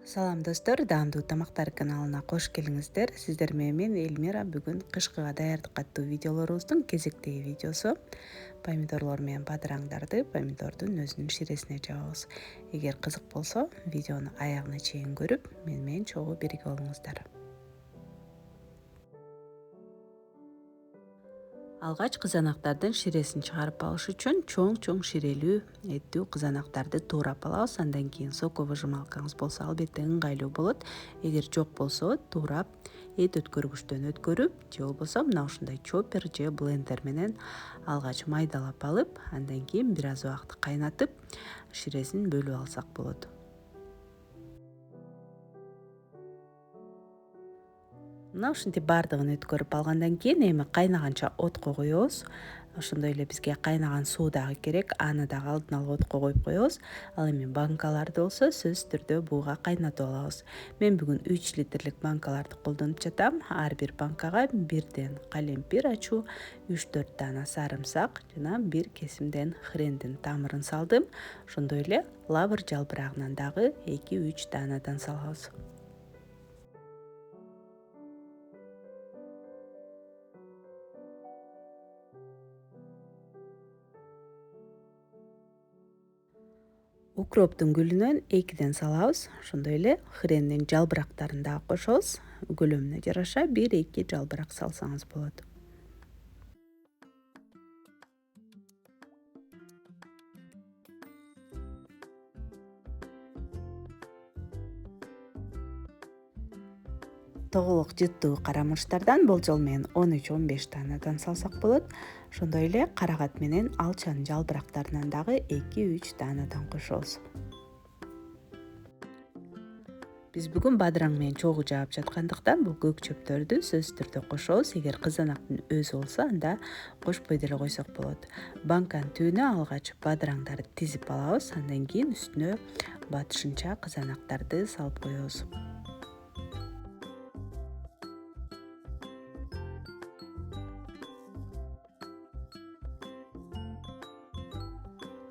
Салам достор, даамдуу тамактар каналына кош келиңиздер. Сиздер менен мен Эльмира. Бүгүн кышкыга даярдык каттуу видеолорубуздун кезектеги видеосу. Помидорлор менен бадыраңдарды помидордун өзүнүн ширесине жабабыз. Эгер кызык болсо, видеону аягына чейин көрүп, менен чогуу бирге болуңуздар. Алгач кызанактардын ширесин чыгарып алыш үчүн чоң ширелүү эттүү кызанактарды туурап алабыз. Андан кийин соковыжималкаңыз болсо албетте ыңгайлуу болот. Эгер жок болсо туурап эт өткөргүчтөн өткөрүп, же болбосо мына ушундай чоппер же блендер менен алгач майдалап алып, андан кийин бир аз убакыт кайнатып, ширесин бөлүп алсак болот. Мына ушинтип баардыгын өткөрүп алгандан кийин эми кайнаганча отко коебуз. Ошондой эле бизге кайнаган суу дагы керек. Аны дагы алдын алып отко коюп коебуз. Ал эми банкаларды болсо сөзсүз түрдө буга кайнатып алабыз. Мен бүгүн 3 литрлик банкаларды колдонуп жатам. Ар бир банкага бирден калемпир ачуу, 3-4 даана сарымсак жана бир кесимден хрендин тамырын салдым. Ошондой эле лавр жалбырагынан дагы 2-3 даанадан салабыз. Укроптун гүлүнөн 2ден салабыз. Ошондой эле хрендин жалбырактарын дагы кошобуз. Көлөмүнө жараша 1-2 жалбырак салсаңыз болот. Тоголок жыттуу карамырыштардан болжол менен 13-15 даанадан салсак болот. Ошондой эле карагат менен алчанын жалбырактарынан дагы 2-3 даанадан кошобуз. Биз бүгүн бадыраң менен чогуу жаап жаткандыктан бул көк чөптөрдү сөзсүз түрдө кошобуз. Эгер кызанактын өзү болсо, анда кошпой деле койсок болот. Банканын түбүнө алгач бадыраңдарды тизип алабыз. Андан кийин үстүнө батышынча кызанактарды салып коебуз.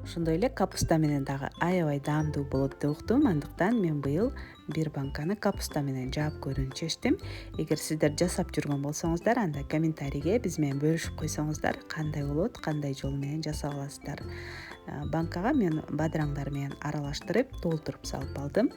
Ошондой эле капуста менен дагы аябай даамдуу болот деп уктум. Андыктан мен быйыл бир банканы капуста менен жаап көрүүнү чечтим. Эгер сиздер жасап жүргөн болсоңуздар, анда комментарийге биз менен бөлүшүп койсоңуздар, кандай болот, кандай жол менен жасап аласыздар. Банкага мен бадыраңдар менен аралаштырып, толтуруп салып алдым.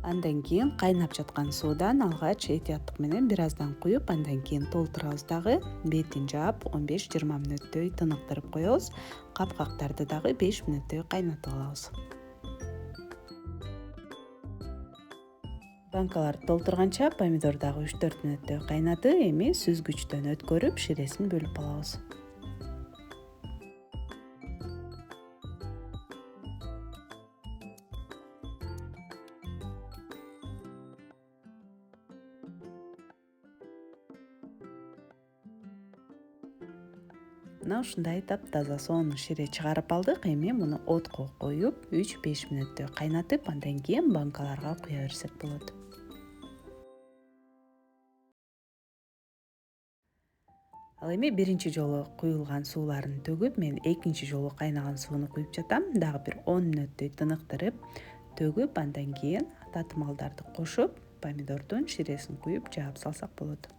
Андан кийин кайнап жаткан суудан алгач этияттык менен бир аздан куюп, андан кийин толтурабыз дагы. Бетин жаап 15-20 мүнөттөй тыныктырып коебуз. Капкактарды дагы 5 мүнөттөй кайнатып алабыз. Банкаларды толтурганча помидор дагы 3-4 мүнөттөй кайнады. Эми сүзгүчтөн өткөрүп, ширесин бөлүп алабыз. Мына ушундай таптаза сонун шире чыгарып алдык. Эми муну отко коюп 3-5 мүнөттөй кайнатып, андан кийин банкаларга куя берсек болот. Ал эми биринчи жолу куюлган сууларын төгүп, мен экинчи жолу кайнаган сууну куюп жатам. Дагы бир 10 мүнөттөй тыныктырып, төгүп, андан кийин татымалдарды кошуп, помидордун ширесин куюп жаап салсак болот.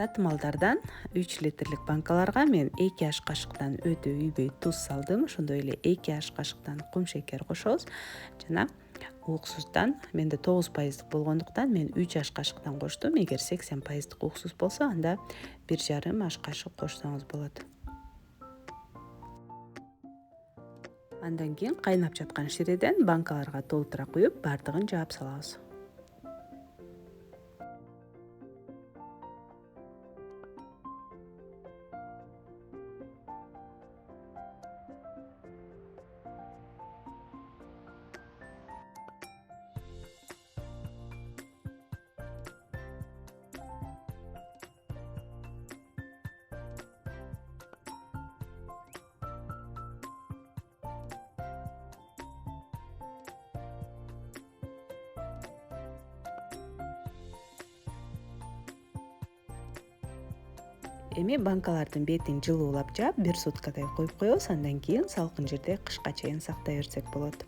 Татымалдардан 3 литрлик банкаларга мен 2 аш кашыктан өтө үйбөй туз салдым. Ошондой эле 2 аш кашыктан кум шекер кошобуз жана уксустан менде 9% болгондуктан мен 3 аш кашыктан коштум. Эгер 80% уксус болсо анда 1,5 аш кашык кошсоңуз болот. Андан кийин кайнап жаткан ширеден банкаларга толтура куюп бардыгын жаап салабыз. Эми банкалардын бетин жылуулап жаап 1 суткадай коюп коебуз. Андан кийин салкын жерде кышка чейин сактай берсек болот.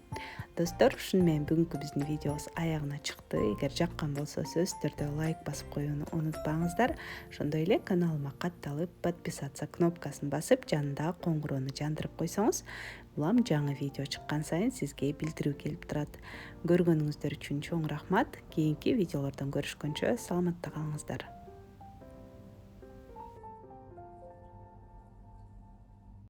Достор, ушуну менен бүгүнкү биздин видеобуз аягына чыкты. Эгер жаккан болсо сөзсүз түрдө лайк басып коюуну унутпаңыздар. Ошондой эле каналыма катталып, подписаться кнопкасын басып, жанындагы коңгуроону жандырып койсоңуз, улам жаңы видео чыккан сайын сизге билдирүү келип турат. Көргөнүңүздөр үчүн чоң рахмат. Кийинки видеолордон көрүшкөнчө саламатта калыңыздар.